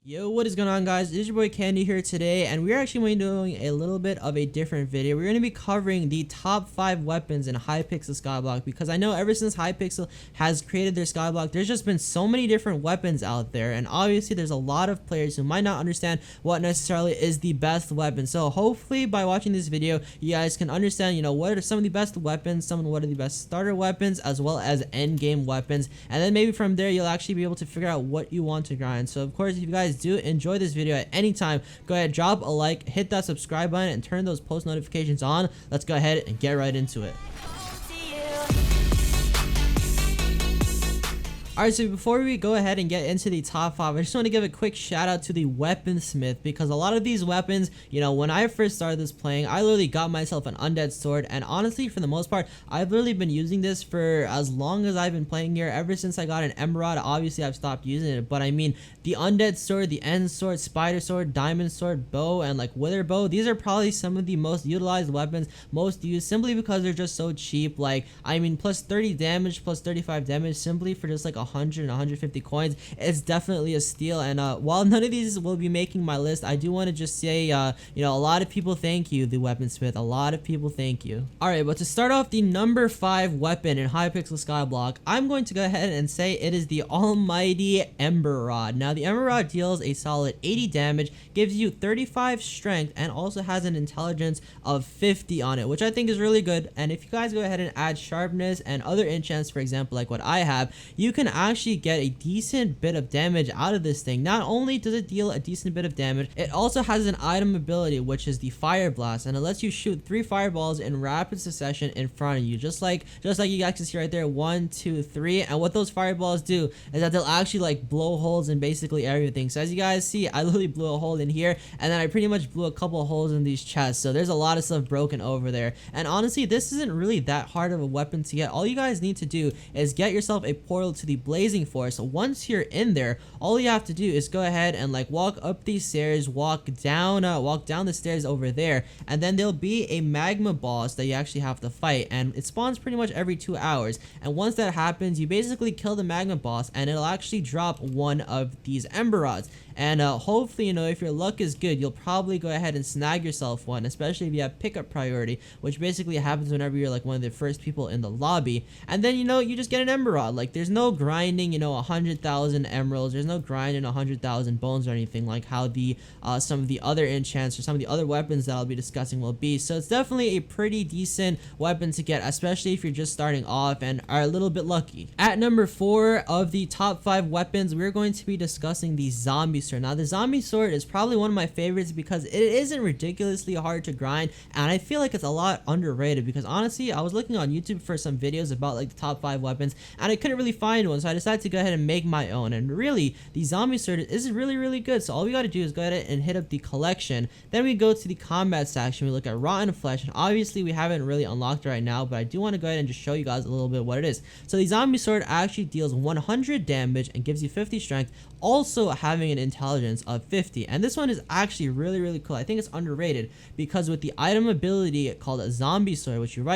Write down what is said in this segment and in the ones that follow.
Yo, what is going on, guys? It is your boy Candy here today, and we're actually going to be doing a little bit of a different video. We're going to be covering the top 5 weapons in Hypixel Skyblock, because I know ever since Hypixel has created their Skyblock, there's just been so many different weapons out there, and obviously there's a lot of players who might not understand what necessarily is the best weapon. So hopefully by watching this video, you guys can understand, what are some of the best weapons, what are the best starter weapons, as well as end game weapons, and then maybe from there you'll actually be able to figure out what you want to grind. So of course, if you guys do enjoy this video at any time, go ahead, drop a like, hit that subscribe button, and turn those post notifications on. Let's go ahead and get right into it. Alright, so before we go ahead and get into the top 5, I just want to give a quick shout out to the Weaponsmith, because a lot of these weapons, when I first started this playing, I literally got myself an undead sword, and honestly, for the most part, I've literally been using this for as long as I've been playing here. Ever since I got an emerald, obviously I've stopped using it, but I mean, the undead sword, the end sword, spider sword, diamond sword, bow, and like wither bow, these are probably some of the most utilized weapons, most used, simply because they're just so cheap. Like, I mean, plus 30 damage, plus 35 damage, simply for just like 100 and 150 coins, it's definitely a steal. And while none of these will be making my list, I do want to just say, a lot of people thank you, the Weaponsmith. A lot of people thank you. Alright, but to start off the number 5 weapon in Hypixel Skyblock, I'm going to go ahead and say it is the almighty Ember Rod. Now, the Ember Rod deals a solid 80 damage, gives you 35 strength, and also has an intelligence of 50 on it, which I think is really good. And if you guys go ahead and add sharpness and other enchants, for example, like what I have, you can actually get a decent bit of damage out of this thing. Not only does it deal a decent bit of damage, it also has an item ability, which is the Fire Blast, and it lets you shoot 3 fireballs in rapid succession in front of you, just like you guys can see right there, 1, 2, 3. And what those fireballs do is that they'll actually like blow holes in basically everything. So as you guys see, I literally blew a hole in here, and then I pretty much blew a couple of holes in these chests. So there's a lot of stuff broken over there, and honestly, this isn't really that hard of a weapon to get. All you guys need to do is get yourself a portal to the Blazing Forest. Once you're in there, all you have to do is go ahead and like walk up these stairs, walk down the stairs over there, and then there'll be a magma boss that you actually have to fight, and it spawns pretty much every 2 hours. And once that happens, you basically kill the magma boss, and it'll actually drop one of these ember rods. And hopefully, if your luck is good, you'll probably go ahead and snag yourself one, especially if you have pickup priority, which basically happens whenever you're like one of the first people in the lobby. And then, you just get an ember rod. Like, there's no grinding, 100,000 emeralds. There's no grinding 100,000 bones or anything like how the some of the other enchants or some of the other weapons that I'll be discussing will be. So it's definitely a pretty decent weapon to get, especially if you're just starting off and are a little bit lucky. At number 4 of the top 5 weapons, we're going to be discussing the Zombie Sword. Now, the Zombie Sword is probably one of my favorites because it isn't ridiculously hard to grind, and I feel like it's a lot underrated, because honestly, I was looking on YouTube for some videos about like the top 5 weapons, and I couldn't really find one, so I decided to go ahead and make my own. And really, the Zombie Sword is really good. So all we gotta do is go ahead and hit up the collection, then we go to the combat section, we look at Rotten Flesh, and obviously we haven't really unlocked it right now, but I do want to go ahead and just show you guys a little bit what it is. So the Zombie Sword actually deals 100 damage and gives you 50 strength, also having an intelligence of 50. And this one is actually really cool. I think it's underrated because with the item ability called a Zombie Sword, which you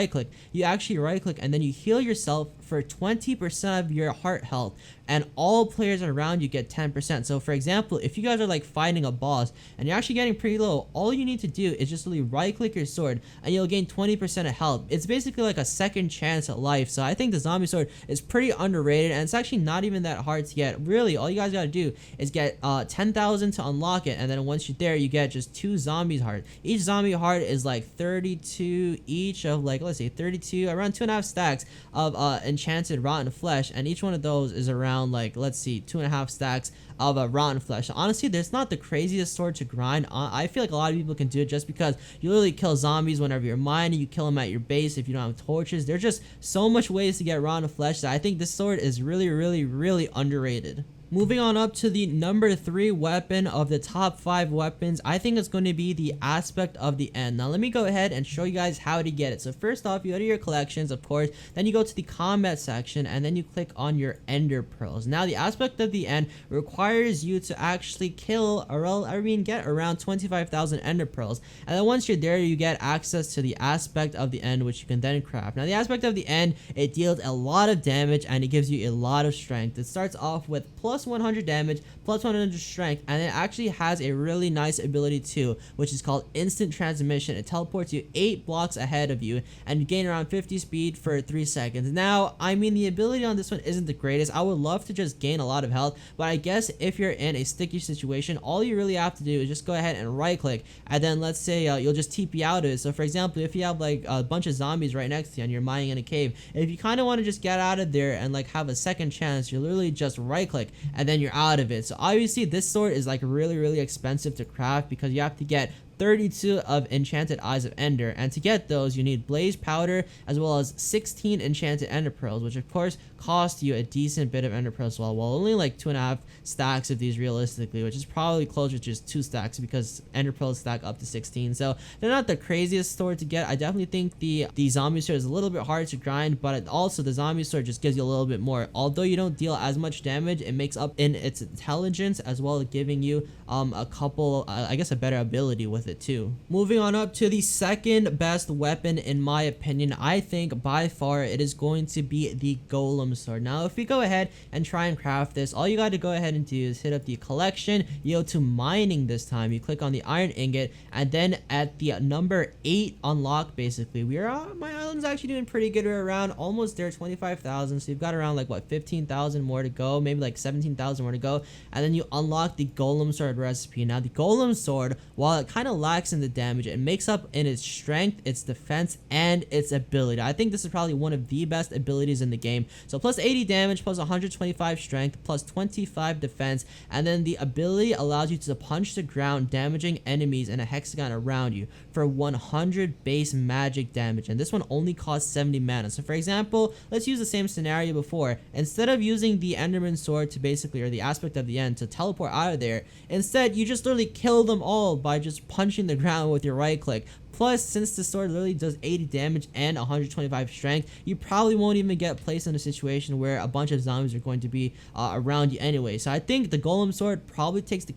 actually right click and then you heal yourself for 20% of your heart health, and all players around you get 10%. So for example, if you guys are like fighting a boss and you're actually getting pretty low, all you need to do is just really right click your sword and you'll gain 20% of health. It's basically like a second chance at life. So I think the Zombie Sword is pretty underrated, and it's actually not even that hard to get. Really, all you guys gotta do is get 10,000 to unlock it, and then once you're there, you get just 2 zombies heart. Each zombie heart is like 32 each of, like, let's say 32, around 2.5 stacks of enchanted rotten flesh, and each one of those is around, like, let's see, 2.5 stacks of rotten flesh. So honestly, there's not the craziest sword to grind. I feel like a lot of people can do it just because you literally kill zombies whenever you're mining. You kill them at your base if you don't have torches. There's just so much ways to get rotten flesh that I think this sword is really underrated. Moving on up to the number 3 weapon of the top 5 weapons, I think it's going to be the Aspect of the End. Now let me go ahead and show you guys how to get it. So first off, you go to your collections, of course, then you go to the combat section, and then you click on your ender pearls. Now the Aspect of the End requires you to actually get around 25,000 ender pearls, and then once you're there, you get access to the Aspect of the End, which you can then craft. Now the Aspect of the End, it deals a lot of damage and it gives you a lot of strength. It starts off with plus 100 damage, plus 100 strength, and it actually has a really nice ability too, which is called instant transmission. It teleports you 8 blocks ahead of you, and you gain around 50 speed for 3 seconds. Now, I mean, the ability on this one isn't the greatest. I would love to just gain a lot of health, but I guess if you're in a sticky situation, all you really have to do is just go ahead and right click, and then let's say you'll just TP out of it. So for example, if you have like a bunch of zombies right next to you and you're mining in a cave, if you kind of want to just get out of there and like have a second chance, you literally just right click and then you're out of it. So obviously this sword is like really expensive to craft because you have to get 32 of enchanted eyes of ender, and to get those you need blaze powder as well as 16 enchanted ender pearls, which of course cost you a decent bit of ender pearls as well only like 2.5 stacks of these realistically, which is probably closer to just 2 stacks because ender pearls stack up to 16. So they're not the craziest sword to get. I definitely think the zombie sword is a little bit hard to grind, but also the zombie sword just gives you a little bit more. Although you don't deal as much damage, it makes up in its intelligence as well as giving you a couple I guess a better ability with it too. Moving on up to the second best weapon in my opinion, I think by far it is going to be the Golem Sword. Now if we go ahead and try and craft this, all you got to go ahead and do is hit up the collection, you go to mining this time, you click on the iron ingot, and then at the number 8 unlock basically, my island's actually doing pretty good. We're around almost there, 25,000, so you've got around like what 15,000 more to go, maybe like 17,000 more to go, and then you unlock the Golem Sword recipe. Now the Golem Sword, while it kind of lacks in the damage, it makes up in its strength, its defense, and its ability. I think this is probably one of the best abilities in the game. So plus 80 damage, plus 125 strength, plus 25 defense, and then the ability allows you to punch the ground, damaging enemies in a hexagon around you for 100 base magic damage, and this one only costs 70 mana. So for example, let's use the same scenario before. Instead of using the Enderman Sword to basically, or the aspect of the end, to teleport out of there, instead you just literally kill them all by just punching the ground with your right click. Plus, since the sword literally does 80 damage and 125 strength, you probably won't even get placed in a situation where a bunch of zombies are going to be around you anyway. So I think the Golem Sword probably takes the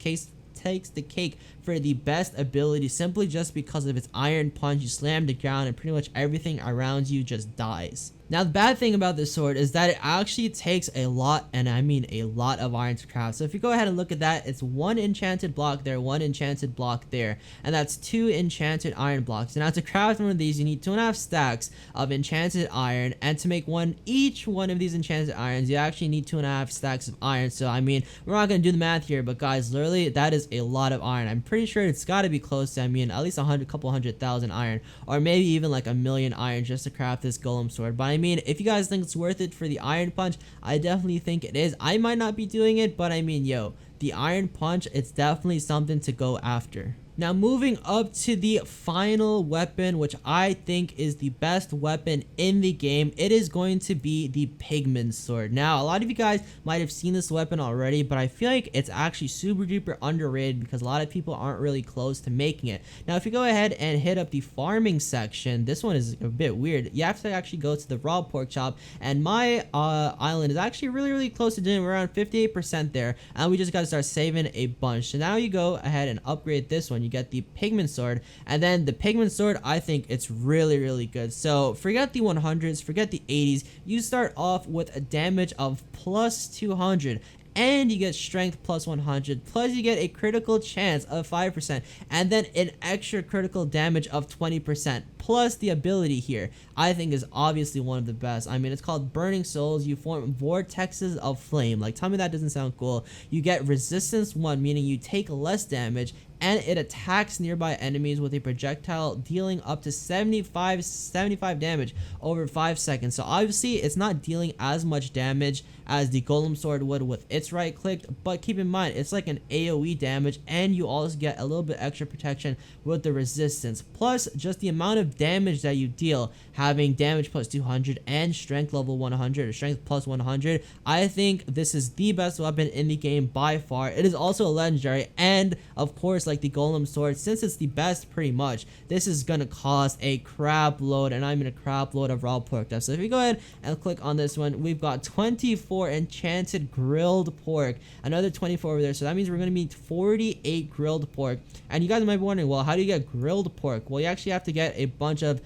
cake for the best ability, simply just because of its iron punch. You slam the ground and pretty much everything around you just dies. Now the bad thing about this sword is that it actually takes a lot, and I mean a lot, of iron to craft. So if you go ahead and look at that, it's 1 enchanted block there, 1 enchanted block there, and that's 2 enchanted iron blocks. And now to craft one of these, you need 2.5 stacks of enchanted iron, and to make each one of these enchanted irons, you actually need 2.5 stacks of iron. So I mean, we're not gonna do the math here, but guys, literally that is a lot of iron. I'm pretty sure it's got to be close to, I mean, at least couple 100,000 iron, or maybe even like 1,000,000 iron just to craft this Golem Sword. But I mean, if you guys think it's worth it for the iron punch, I definitely think it is. I might not be doing it, but I mean, yo, the iron punch, it's definitely something to go after. Now moving up to the final weapon, which I think is the best weapon in the game, it is going to be the Pigman Sword. Now a lot of you guys might have seen this weapon already, but I feel like it's actually super duper underrated because a lot of people aren't really close to making it. Now if you go ahead and hit up the farming section, this one is a bit weird. You have to actually go to the raw pork chop, and my island is actually really close to doing around 58% there, and we just got to start saving a bunch. So now you go ahead and upgrade this one. You get the Pigman Sword, and then the Pigman Sword, I think it's really good. So forget the 100s, forget the 80s, you start off with a damage of plus 200, and you get strength plus 100, plus you get a critical chance of 5%, and then an extra critical damage of 20%, plus the ability here I think is obviously one of the best. I mean, it's called Burning Souls. You form vortexes of flame. Like, tell me that doesn't sound cool. You get resistance 1, meaning you take less damage, and it attacks nearby enemies with a projectile, dealing up to 75 damage over 5 seconds. So obviously it's not dealing as much damage as the Golem Sword would with its right click, but keep in mind it's like an AoE damage, and you also get a little bit extra protection with the resistance, plus just the amount of damage that you deal, having damage plus 200 and strength level 100 or strength plus 100. I think this is the best weapon in the game by far. It is also a legendary, and of course, like the Golem Sword, since it's the best pretty much, this is gonna cost a crap load, and I mean a crap load of raw pork dust. So if you go ahead and click on this one, we've got 24 enchanted grilled pork, another 24 over there, so that means we're gonna need 48 grilled pork. And you guys might be wondering, well, how do you get grilled pork? Well, you actually have to get a bunch of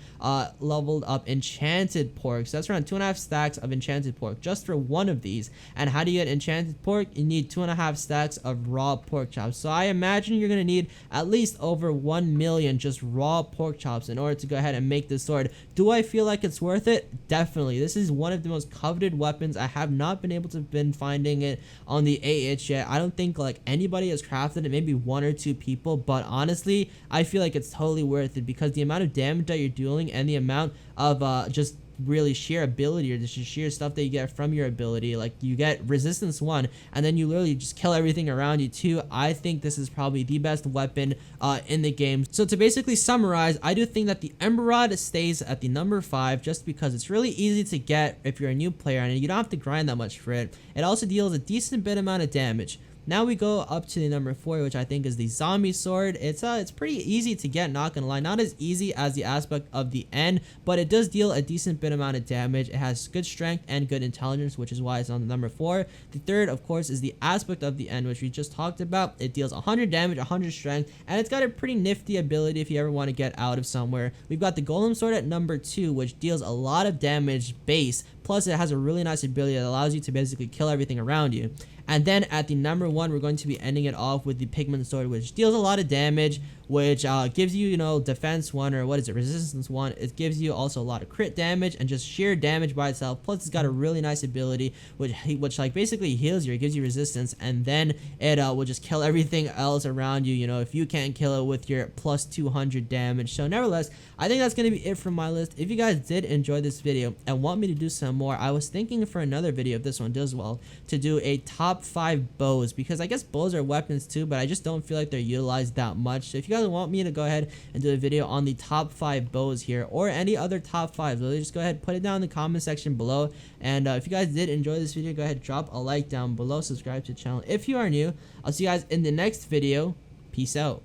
leveled up enchanted pork. So that's around 2.5 stacks of enchanted pork just for one of these. And how do you get enchanted pork? You need 2.5 stacks of raw pork chops. So I imagine you're gonna need at least over 1 million just raw pork chops in order to go ahead and make this sword. Do I feel like it's worth it? Definitely. This is one of the most coveted weapons. I have not been able to been finding it on the AH yet. I don't think like anybody has crafted it, maybe 1 or 2 people, but honestly I feel like it's totally worth it because the amount of damage that you're dealing and the amount of just really sheer ability or just sheer stuff that you get from your ability, like you get resistance 1 and then you literally just kill everything around you too. I think this is probably the best weapon in the game. So to basically summarize, I do think that the Ember Rod stays at the number 5 just because it's really easy to get if you're a new player and you don't have to grind that much for it. It also deals a decent bit amount of damage. Now we go up to the number 4, which I think is the Zombie Sword. It's pretty easy to get, not gonna lie. Not as easy as the aspect of the End, but it does deal a decent bit amount of damage. It has good strength and good intelligence, which is why it's on the number 4. The third, of course, is the aspect of the End, which we just talked about. It deals 100 damage, 100 strength, and it's got a pretty nifty ability if you ever want to get out of somewhere. We've got the Golem Sword at number 2, which deals a lot of damage base, plus it has a really nice ability that allows you to basically kill everything around you. And then at the number 1, we're going to be ending it off with the Pigman Sword, which deals a lot of damage, which gives you, you know, defense 1 or what is it, resistance 1. It gives you also a lot of crit damage and just sheer damage by itself. Plus it's got a really nice ability which like basically heals you. It gives you resistance, and then it will just kill everything else around you, you know, if you can't kill it with your plus 200 damage. So nevertheless, I think that's going to be it from my list. If you guys did enjoy this video and want me to do some more, I was thinking for another video, if this one does well, to do a top 5 bows, because I guess bows are weapons too, but I just don't feel like they're utilized that much. So if you guys want me to go ahead and do a video on the top 5 bows here or any other top 5s, really just go ahead, put it down in the comment section below. And if you guys did enjoy this video, go ahead, drop a like down below, subscribe to the channel if you are new. I'll see you guys in the next video. Peace out.